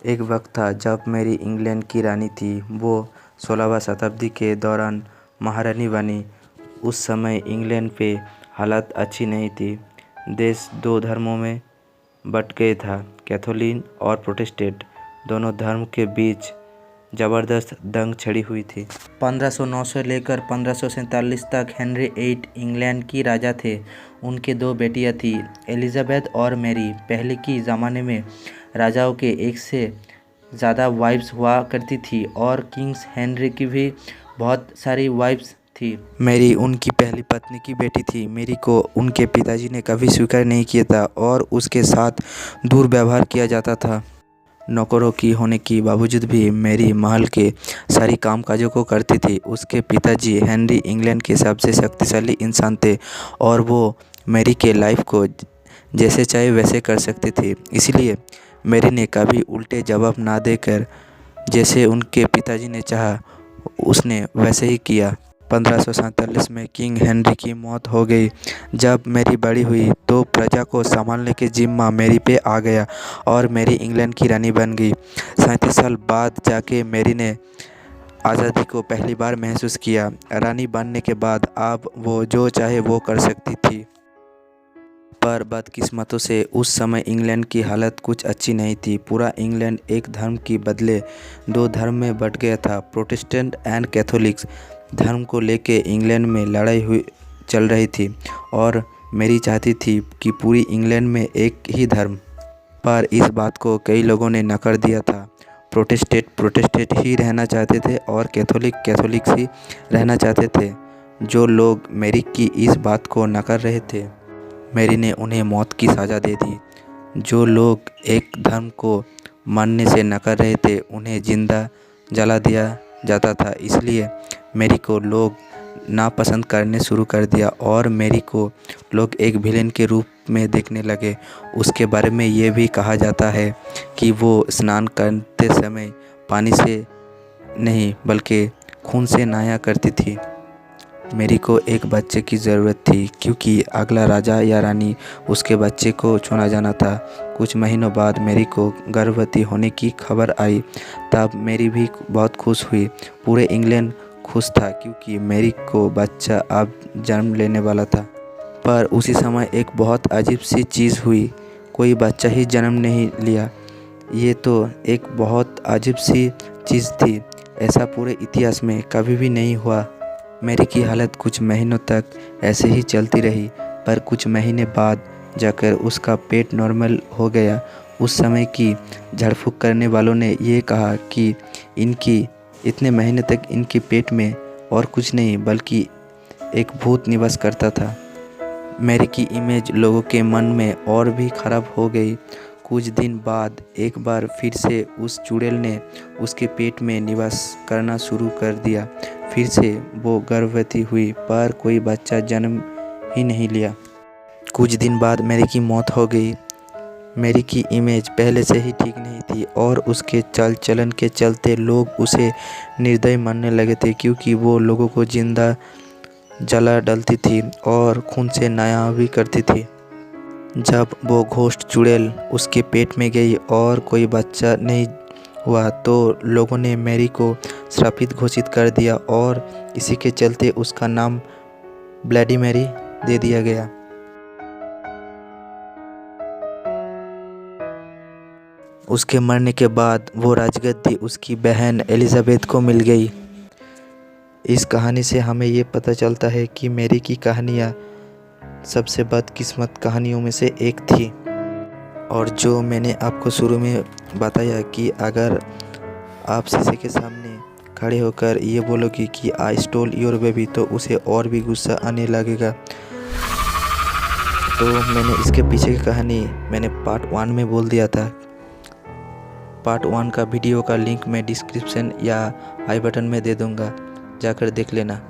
एक वक्त था जब मेरी इंग्लैंड की रानी थी। वो 16वीं शताब्दी के दौरान महारानी बनी। उस समय इंग्लैंड पे हालत अच्छी नहीं थी। देश दो धर्मों में बट गया था, कैथोलिक और प्रोटेस्टेंट। दोनों धर्म के बीच ज़बरदस्त दंग छिड़ी हुई थी। 1509 से लेकर 1547 तक हेनरी VIII इंग्लैंड की राजा थे। उनके दो बेटियां थीं, एलिजाबेथ और मैरी। पहले के ज़माने में राजाओं के एक से ज़्यादा वाइफ्स हुआ करती थी और किंग्स हेनरी की भी बहुत सारी वाइफ्स थी। मैरी उनकी पहली पत्नी की बेटी थी। मैरी को उनके पिताजी ने कभी स्वीकार नहीं किया था और उसके साथ दुर्व्यवहार किया जाता था। नौकरों की होने के बावजूद भी मैरी महल के सारी कामकाजों को करती थी। उसके पिताजी हेनरी इंग्लैंड के सबसे शक्तिशाली इंसान थे और वो मैरी के लाइफ को जैसे चाहे वैसे कर सकते थे। इसलिए मैरी ने कभी उल्टे जवाब ना देकर जैसे उनके पिताजी ने चाहा उसने वैसे ही किया। 1547 में किंग हेनरी की मौत हो गई। जब मैरी बड़ी हुई तो प्रजा को संभालने के जिम्मा मैरी पे आ गया और मैरी इंग्लैंड की रानी बन गई। 37 साल बाद जाके मैरी ने आज़ादी को पहली बार महसूस किया। रानी बनने के बाद अब वो जो चाहे वो कर सकती थी। पर बदकिस्मतों से उस समय इंग्लैंड की हालत कुछ अच्छी नहीं थी। पूरा इंग्लैंड एक धर्म की बदले दो धर्म में बट गया था। प्रोटेस्टेंट एंड कैथोलिक्स धर्म को लेके इंग्लैंड में लड़ाई हुई चल रही थी और मैरी चाहती थी कि पूरी इंग्लैंड में एक ही धर्म। पर इस बात को कई लोगों ने नकार दिया था। प्रोटेस्टेंट ही रहना चाहते थे और कैथोलिक ही रहना चाहते थे। जो लोग मैरी की इस बात को नकार रहे थे, मैरी ने उन्हें मौत की सज़ा दे दी। जो लोग एक धर्म को मानने से नकार रहे थे उन्हें जिंदा जला दिया जाता था। इसलिए मैरी को लोग नापसंद करने शुरू कर दिया और मैरी को लोग एक विलेन के रूप में देखने लगे। उसके बारे में ये भी कहा जाता है कि वो स्नान करते समय पानी से नहीं बल्कि खून से नहाया करती थी। मैरी को एक बच्चे की ज़रूरत थी क्योंकि अगला राजा या रानी उसके बच्चे को चुना जाना था। कुछ महीनों बाद मैरी को गर्भवती होने की खबर आई। तब मैरी भी बहुत खुश हुई। पूरे इंग्लैंड खुश था क्योंकि मैरी को बच्चा अब जन्म लेने वाला था। पर उसी समय एक बहुत अजीब सी चीज़ हुई। कोई बच्चा ही जन्म नहीं लिया। ये तो एक बहुत अजीब सी चीज़ थी। ऐसा पूरे इतिहास में कभी भी नहीं हुआ। मैरी की हालत कुछ महीनों तक ऐसे ही चलती रही, पर कुछ महीने बाद जाकर उसका पेट नॉर्मल हो गया। उस समय की झाड़-फूँक करने वालों ने ये कहा कि इनकी इतने महीने तक इनके पेट में और कुछ नहीं बल्कि एक भूत निवास करता था। मैरी की इमेज लोगों के मन में और भी खराब हो गई। कुछ दिन बाद एक बार फिर से उस चुड़ैल ने उसके पेट में निवास करना शुरू कर दिया। फिर से वो गर्भवती हुई पर कोई बच्चा जन्म ही नहीं लिया। कुछ दिन बाद मैरी की मौत हो गई। मैरी की इमेज पहले से ही ठीक नहीं थी और उसके चाल चलन के चलते लोग उसे निर्दयी मानने लगे थे क्योंकि वो लोगों को जिंदा जला डालती थी और खून से नहाया भी करती थी। जब वो घोस्ट चुड़ैल उसके पेट में गई और कोई बच्चा नहीं हुआ तो लोगों ने मैरी को श्रापित घोषित कर दिया और इसी के चलते उसका नाम ब्लडी मैरी दे दिया गया। उसके मरने के बाद वो राजगद्दी उसकी बहन एलिजाबेथ को मिल गई। इस कहानी से हमें ये पता चलता है कि मैरी की कहानियाँ सबसे बदकिस्मत कहानियों में से एक थी। और जो मैंने आपको शुरू में बताया कि अगर आप शीशे के सामने खड़े होकर ये बोलोगे कि आई स्टोल योर बेबी तो उसे और भी गुस्सा आने लगेगा। तो मैंने इसके पीछे की कहानी मैंने पार्ट 1 में बोल दिया था। पार्ट 1 का वीडियो का लिंक मैं डिस्क्रिप्शन या आई बटन में दे दूँगा, जाकर देख लेना।